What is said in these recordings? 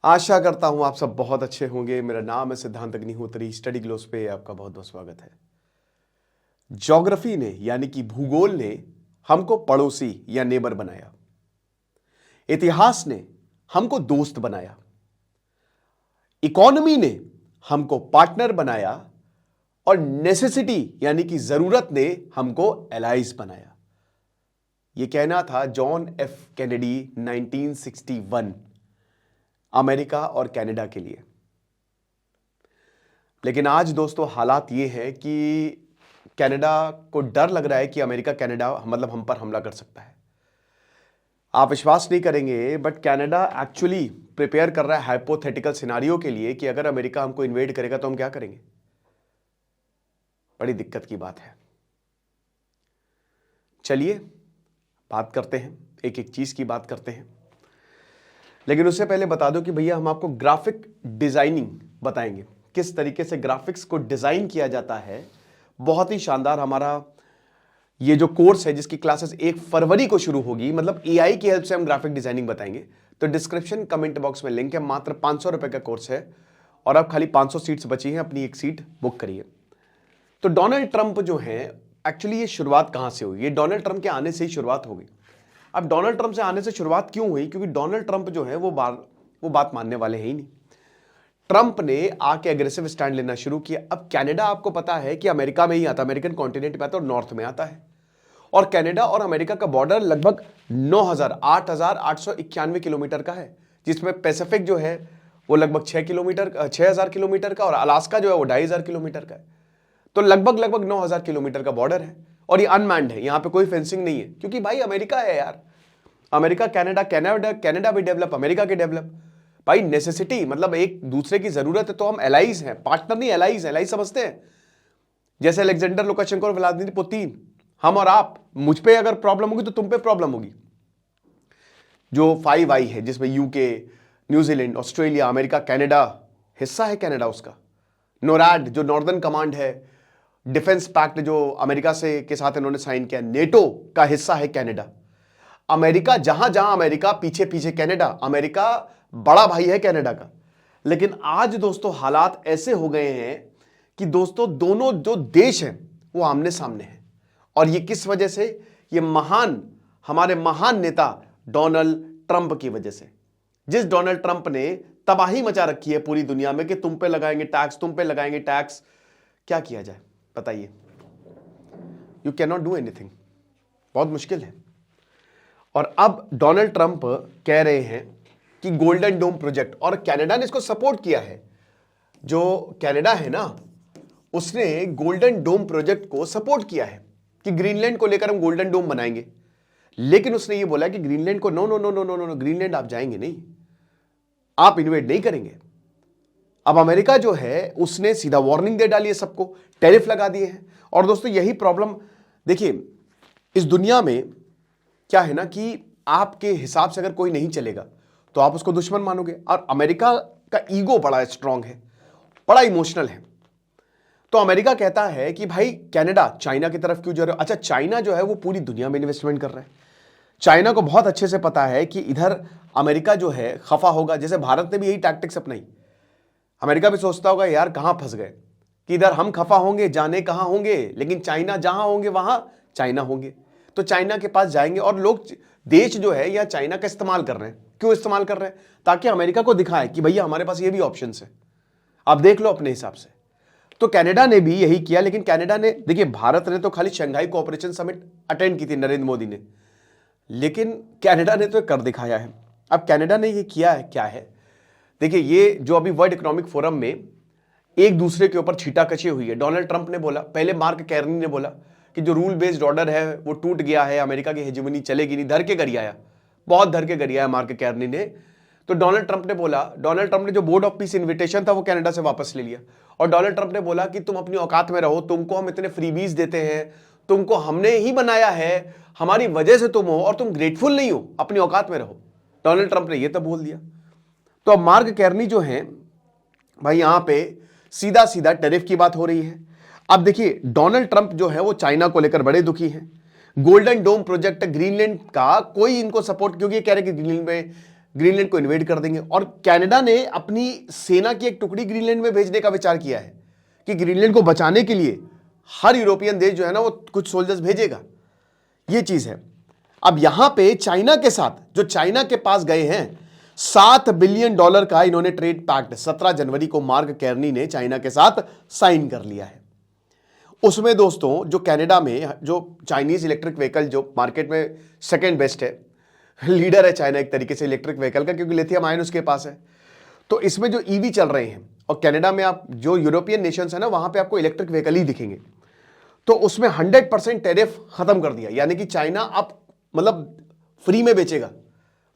आशा करता हूं आप सब बहुत अच्छे होंगे। मेरा नाम है सिद्धांत अग्निहोत्री। स्टडी ग्लोस पे आपका बहुत बहुत स्वागत है। ज्योग्राफी ने यानी कि भूगोल ने हमको पड़ोसी या नेबर बनाया। इतिहास ने हमको दोस्त बनाया। इकोनॉमी ने हमको पार्टनर बनाया और नेसेसिटी यानी कि जरूरत ने हमको एलाइज बनाया। यह कहना था जॉन एफ कैनेडी 1961 अमेरिका और कनाडा के लिए। लेकिन आज दोस्तों हालात ये है कि कनाडा को डर लग रहा है कि अमेरिका कनाडा मतलब हम पर हमला कर सकता है। आप विश्वास नहीं करेंगे बट कनाडा एक्चुअली प्रिपेयर कर रहा है हाइपोथेटिकल सिनारियो के लिए कि अगर अमेरिका हमको इन्वेड करेगा तो हम क्या करेंगे। बड़ी दिक्कत की बात है। चलिए बात करते हैं, एक एक चीज की बात करते हैं। लेकिन उससे पहले बता दो कि भैया हम आपको ग्राफिक डिजाइनिंग बताएंगे, किस तरीके से ग्राफिक्स को डिजाइन किया जाता है। बहुत ही शानदार हमारा ये जो कोर्स है जिसकी क्लासेस 1 फरवरी को शुरू होगी, मतलब एआई की हेल्प से हम ग्राफिक डिजाइनिंग बताएंगे। तो डिस्क्रिप्शन कमेंट बॉक्स में लिंक है। मात्र 500 रुपए का कोर्स है और अब खाली 500 सीट्स बची हैं। अपनी एक सीट बुक करिए। तो डोनाल्ड ट्रंप जो है, एक्चुअली ये शुरुआत कहां से हुई? ये डोनाल्ड ट्रंप के आने से ही शुरुआत हो गई। अब डोनाल्ड ट्रंप से आने से शुरुआत क्यों हुई? क्योंकि डोनाल्ड ट्रंप जो है वो बात मानने वाले हैं ही नहीं। ट्रंप ने आके एग्रेसिव स्टैंड लेना शुरू किया। अब कनाडा आपको पता है कि अमेरिका में ही आता, अमेरिकन कॉन्टिनेंट में आता है और नॉर्थ में आता है। और कनाडा और अमेरिका का बॉर्डर लगभग 8,891 किलोमीटर का है, जिसमें पैसिफिक जो है वो लगभग 6,000 किलोमीटर का और अलास्का जो है वो 2,500 किलोमीटर का है। तो लगभग 9,000 किलोमीटर का बॉर्डर है और ये अनमैन्ड है। यहां पे कोई फेंसिंग नहीं है क्योंकि भाई अमेरिका है यार। अमेरिका कनाडा भी डेवलप, अमेरिका के डेवलप। भाई नेसेसिटी मतलब एक दूसरे की जरूरत है तो हम एलाइज हैं, पार्टनर नहीं एलाइज समझते हैं। जैसे अलेक्जेंडर लुकाशेंको और व्लादिमीर पुतिन, हम और आप, मुझ पे अगर प्रॉब्लम होगी तो तुम पे प्रॉब्लम होगी। जो 5I है जिसमें UK, New Zealand, Australia, America, Canada हिस्सा है, कनाडा उसका। नोरैड जो नॉर्दर्न कमांड है, डिफेंस पैक्ट जो अमेरिका से के साथ इन्होंने साइन किया, नेटो का हिस्सा है कनाडा। अमेरिका जहां जहां अमेरिका, पीछे पीछे कनाडा। अमेरिका बड़ा भाई है कनाडा का। लेकिन आज दोस्तों हालात ऐसे हो गए हैं कि दोस्तों दोनों जो देश हैं वो आमने सामने हैं। और ये किस वजह से? ये हमारे महान नेता डोनाल्ड ट्रंप की वजह से। जिस डोनाल्ड ट्रंप ने तबाही मचा रखी है पूरी दुनिया में कि तुम पे लगाएंगे टैक्स, तुम पे लगाएंगे टैक्स। क्या किया जाए बताइए? You can not do anything. बहुत मुश्किल है। और अब डोनाल्ड ट्रंप कह रहे हैं कि गोल्डन डोम प्रोजेक्ट, और कनाडा ने इसको सपोर्ट किया है। जो कनाडा है ना, उसने गोल्डन डोम प्रोजेक्ट को सपोर्ट किया है कि ग्रीनलैंड को लेकर हम गोल्डन डोम बनाएंगे। लेकिन उसने ये बोला कि ग्रीनलैंड को नो, ग्रीनलैंड आप जाएंगे नहीं, आप इन्वेड नहीं करेंगे। अब अमेरिका जो है उसने सीधा वार्निंग दे डाली है सबको, टैरिफ लगा दिए हैं। और दोस्तों यही प्रॉब्लम देखिए, इस दुनिया में क्या है ना कि आपके हिसाब से अगर कोई नहीं चलेगा तो आप उसको दुश्मन मानोगे। और अमेरिका का ईगो बड़ा स्ट्रांग है, बड़ा इमोशनल है। तो अमेरिका कहता है कि भाई कनाडा चाइना की तरफ क्यों जा रहे हो? अच्छा, चाइना जो है वो पूरी दुनिया में इन्वेस्टमेंट कर रहा है। चाइना को बहुत अच्छे से पता है कि इधर अमेरिका जो है खफा होगा। जैसे भारत ने भी यही टैक्टिक्स अपनाई। अमेरिका भी सोचता होगा यार कहां फंस गए, कि इधर हम खफा होंगे, जाने कहां होंगे, लेकिन चाइना जहां होंगे वहां चाइना होंगे। तो चाइना के पास जाएंगे। और लोग, देश जो है या चाइना का इस्तेमाल कर रहे हैं। क्यों इस्तेमाल कर रहे हैं? ताकि अमेरिका को दिखाए कि भैया हमारे पास ये भी ऑप्शन है, आप देख लो अपने हिसाब से। तो कनाडा ने भी यही किया। लेकिन कनाडा ने, देखिए भारत ने तो खाली शंघाई कोऑपरेशन समिट अटेंड की थी नरेंद्र मोदी ने, लेकिन कनाडा ने तो कर दिखाया है। अब कनाडा ने ये किया है क्या है? देखिए, ये जो अभी वर्ल्ड इकोनॉमिक फोरम में एक दूसरे के ऊपर छीटाकशी हुई है। डोनाल्ड ट्रंप ने बोला, पहले मार्क कैर्नी ने बोला कि जो रूल बेस्ड ऑर्डर है वो टूट गया है, अमेरिका की हेजेमनी चलेगी नहीं। धर के गरियाया, बहुत धर के गरियाया मार्क कैर्नी ने। तो डोनाल्ड ट्रंप ने बोला, डोनाल्ड ट्रंप ने जो बोर्ड ऑफ पीस इन्विटेशन था वो कनाडा से वापस ले लिया। और डोनाल्ड ट्रंप ने बोला कि तुम अपनी औकात में रहो, तुमको हम इतने फ्रीबीज देते हैं, तुमको हमने ही बनाया है, हमारी वजह से तुम हो और तुम ग्रेटफुल नहीं हो, अपनी औकात में रहो। डोनाल्ड ट्रंप ने यह तब बोल दिया। तो अब मार्क कैर्नी जो है भाई, यहां पे सीधा सीधा टैरिफ की बात हो रही है। अब देखिए, डोनाल्ड ट्रंप जो है वो चाइना को लेकर बड़े दुखी हैं। गोल्डन डोम प्रोजेक्ट ग्रीनलैंड का कोई इनको सपोर्ट, क्योंकि कह रहे कि ग्रीनलैंड को इन्वेड कर देंगे। और कनाडा ने अपनी सेना की एक टुकड़ी ग्रीनलैंड में भेजने का विचार किया है कि ग्रीनलैंड को बचाने के लिए हर यूरोपियन देश जो है ना वो कुछ सोल्जर्स भेजेगा, ये चीज है। अब यहां पे चाइना के साथ, जो चाइना के पास गए हैं, $7 बिलियन का इन्होंने ट्रेड पैक्ट 17 जनवरी को मार्क कैर्नी ने चाइना के साथ साइन कर लिया है। उसमें दोस्तों जो कनाडा में जो चाइनीज इलेक्ट्रिक व्हीकल जो मार्केट में सेकेंड बेस्ट है, लीडर है चाइना एक तरीके से इलेक्ट्रिक व्हीकल का, क्योंकि लिथियम आयन उसके पास है। तो इसमें जो ईवी चल रहे हैं, और कनाडा में आप जो यूरोपियन नेशंस है ना वहां पे आपको इलेक्ट्रिक व्हीकल ही दिखेंगे। तो उसमें 100% टैरिफ खत्म कर दिया, यानी कि चाइना अब मतलब फ्री में बेचेगा।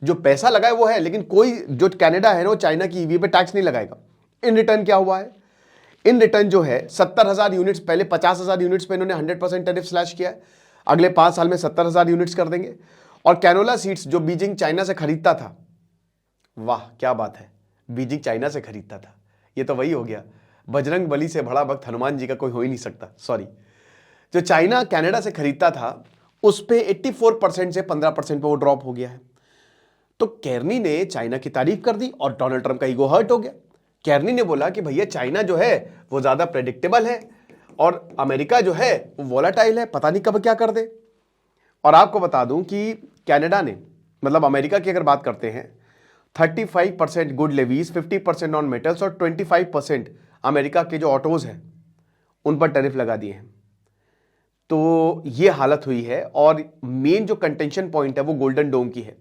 जो पैसा लगाए वो है, लेकिन कोई जो कनाडा है ना वो चाइना की ईवी पे टैक्स नहीं लगाएगा। इन रिटर्न क्या हुआ है? इन रिटर्न जो है 70,000 यूनिट्स, पहले 50,000 यूनिट्स पे इन्होंने 100% टैरिफ स्लैश किया है, अगले 5 साल में 70,000 यूनिट्स कर देंगे। और कैनोला सीड्स जो बीजिंग चाइना से खरीदता था, वाह क्या बात है, बीजिंग चाइना से खरीदता था, ये तो वही हो गया, बजरंग बली से बड़ा भक्त हनुमान जी का कोई हो ही नहीं सकता। सॉरी, जो चाइना कनाडा से खरीदता था उस पे 84% से 15% पे वो ड्रॉप हो गया है। तो केर्नी ने चाइना की तारीफ कर दी और डोनाल्ड ट्रंप का ईगो हर्ट हो गया। केर्नी ने बोला कि भैया चाइना जो है वो ज्यादा प्रेडिक्टेबल है और अमेरिका जो है वो वोलाटाइल है, पता नहीं कब क्या कर दे। और आपको बता दूं कि कनाडा ने, मतलब अमेरिका की अगर बात करते हैं, 35% गुड लेवीज, 50% ऑन मेटल्स और 25% अमेरिका के जो ऑटोज हैं उन पर टैरिफ लगा दिए हैं। तो ये हालत हुई है। और मेन जो कंटेंशन पॉइंट है वो गोल्डन डोम की है।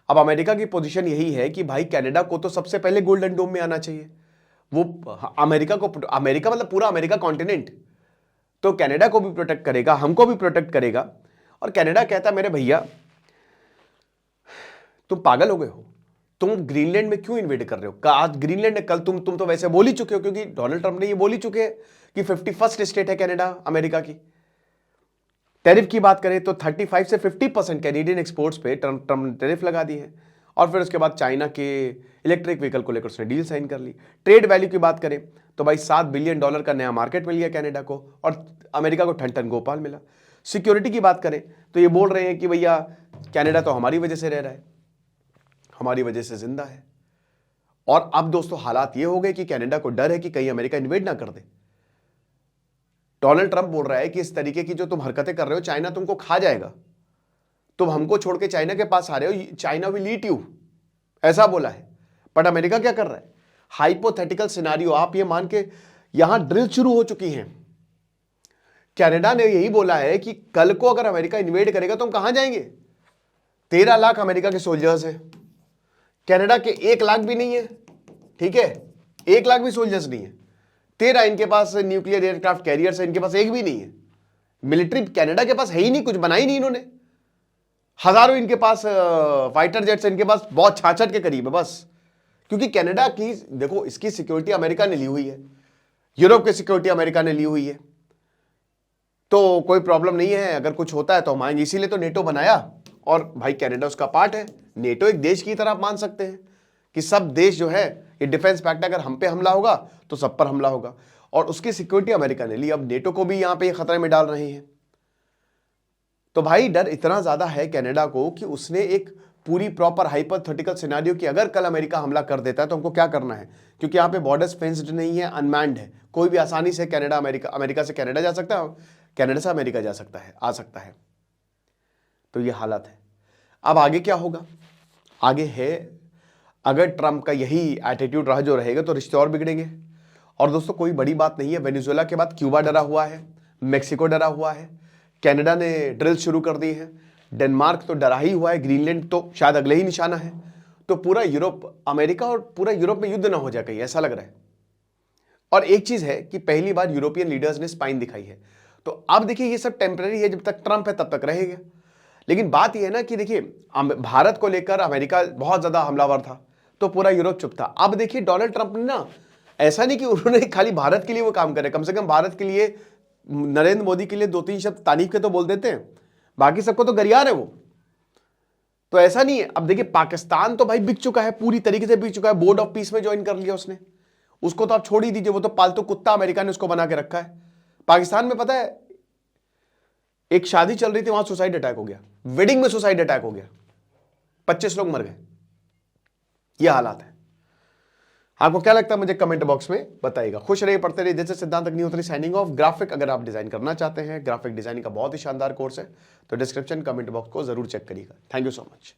अब अमेरिका की पोजीशन यही है कि भाई कनाडा को तो सबसे पहले गोल्डन डोम में आना चाहिए। वो अमेरिका मतलब पूरा अमेरिका कॉन्टिनेंट, तो कनाडा को भी प्रोटेक्ट करेगा, हमको भी प्रोटेक्ट करेगा। और कनाडा कहता मेरे भैया तुम पागल हो गए हो, तुम ग्रीनलैंड में क्यों इन्वेड कर रहे हो? आज ग्रीनलैंड है, कल तुम तो वैसे बोल ही चुके हो, क्योंकि डोनाल्ड ट्रंप ने ये बोल ही चुके हैं कि 51st स्टेट है कनाडा अमेरिका की। टैरिफ की बात करें तो 35 से 50% कैनेडियन एक्सपोर्ट्स पे ट्रंप ने टैरिफ लगा दी है। और फिर उसके बाद चाइना के इलेक्ट्रिक व्हीकल को लेकर उसने डील साइन कर ली। ट्रेड वैल्यू की बात करें तो भाई $7 बिलियन का नया मार्केट मिल गया कनाडा को, और अमेरिका को ठन ठन गोपाल मिला। सिक्योरिटी की बात करें तो ये बोल रहे हैं कि भैया कनाडा तो हमारी वजह से रह रहा है, हमारी वजह से जिंदा है। और अब दोस्तों हालात ये हो गए कि कनाडा को डर है कि कहीं अमेरिका इन्वेड ना कर दे। डोनाल्ड ट्रंप बोल रहा है कि इस तरीके की जो तुम हरकतें कर रहे हो चाइना तुमको खा जाएगा, तुम हमको छोड़ के चाइना के पास आ रहे हो, चाइना विल ईट यू, ऐसा बोला है। बट अमेरिका क्या कर रहा है? हाइपोथेटिकल सिनारियो, आप ये मान के यहां ड्रिल शुरू हो चुकी हैं। कनाडा ने यही बोला है कि कल को अगर अमेरिका इन्वेड करेगा तो हम कहां जाएंगे? 13 लाख अमेरिका के सोल्जर्स हैं, कनाडा के 1 लाख भी नहीं है, ठीक है, 1 लाख भी सोल्जर्स नहीं है। 13 इनके पास न्यूक्लियर एयरक्राफ्ट कैरियर्स है, इनके पास एक भी नहीं है। मिलिट्री कनाडा के पास है ही नहीं, कुछ बनाई नहीं इन्होंने। हजारों इनके पास फाइटर जेट्स, इनके पास बहुत 66 के करीब है बस। क्योंकि कनाडा की देखो, इसकी सिक्योरिटी अमेरिका ने ली हुई है, यूरोप की सिक्योरिटी अमेरिका ने ली हुई है, तो कोई प्रॉब्लम नहीं है। अगर कुछ होता है तो हम आएंगे, इसीलिए तो नेटो बनाया। और भाई कनाडा उसका पार्ट है। नेटो एक देश की तरह आप मान सकते हैं कि सब देश जो है ये डिफेंस पैक्ट, अगर हम पे हमला होगा तो सब पर हमला होगा, और उसकी सिक्योरिटी अमेरिका ने ली। अब नेटो को भी यहां पे खतरे में डाल रहे हैं। तो भाई डर इतना ज्यादा है कनाडा को कि उसने एक पूरी प्रॉपर हाइपोथेटिकल सिनेरियो कि अगर कल अमेरिका हमला कर देता है तो हमको क्या करना है, क्योंकि यहां पे बॉर्डर्स फेंस्ड नहीं है, अनमैन्ड है, कोई भी आसानी से कनाडा अमेरिका से कनाडा जा सकता है, कनाडा से अमेरिका जा सकता है, आ सकता है। तो ये हालत है। अब आगे क्या होगा? आगे है, अगर ट्रंप का यही एटीट्यूड रहा जो रहेगा तो रिश्ते और बिगड़ेंगे। और दोस्तों कोई बड़ी बात नहीं है, वेनेजुएला के बाद क्यूबा डरा हुआ है, मेक्सिको डरा हुआ है, कनाडा ने ड्रिल शुरू कर दी है, डेनमार्क तो डरा ही हुआ है, ग्रीनलैंड तो शायद अगले ही निशाना है। तो पूरा यूरोप, अमेरिका और पूरा यूरोप में युद्ध ना हो जाए कहीं, ऐसा लग रहा है। और एक चीज है कि पहली बार यूरोपियन लीडर्स ने स्पाइन दिखाई है। तो अब देखिए ये सब टेम्पररी है, जब तक ट्रंप है तब तक रहेगा। लेकिन बात यह है ना कि देखिए भारत को लेकर अमेरिका बहुत ज्यादा हमलावर था तो पूरा यूरोप चुप था। अब देखिए डोनाल्ड ट्रंप ने ना, ऐसा नहीं कि उन्होंने खाली भारत के लिए वो काम करे, कम से कम भारत के लिए, नरेंद्र मोदी के लिए 2-3 शब्द तारीफ के तो बोल देते हैं, बाकी सबको तो गरियार है वो। तो ऐसा नहीं है। अब देखिए पाकिस्तान तो भाई बिक चुका है, पूरी तरीके से बिक चुका है, बोर्ड ऑफ पीस में ज्वाइन कर लिया उसने, उसको तो आप छोड़ ही दीजिए, वो तो पालतू कुत्ता अमेरिका ने उसको बना के रखा है। पाकिस्तान में पता है एक शादी चल रही थी, वहां सुसाइड अटैक हो गया, वेडिंग में सुसाइड अटैक हो गया, 25 लोग मर गए। ये हालात है। आपको क्या लगता है मुझे कमेंट बॉक्स में बताइएगा। खुश रहिए, पढ़ते रहिए। जैसे सिद्धांत अग्निहोत्री साइनिंग ऑफ। ग्राफिक अगर आप डिजाइन करना चाहते हैं, ग्राफिक डिजाइनिंग का बहुत ही शानदार कोर्स है, तो डिस्क्रिप्शन कमेंट बॉक्स को जरूर चेक करिएगा। Thank you so much.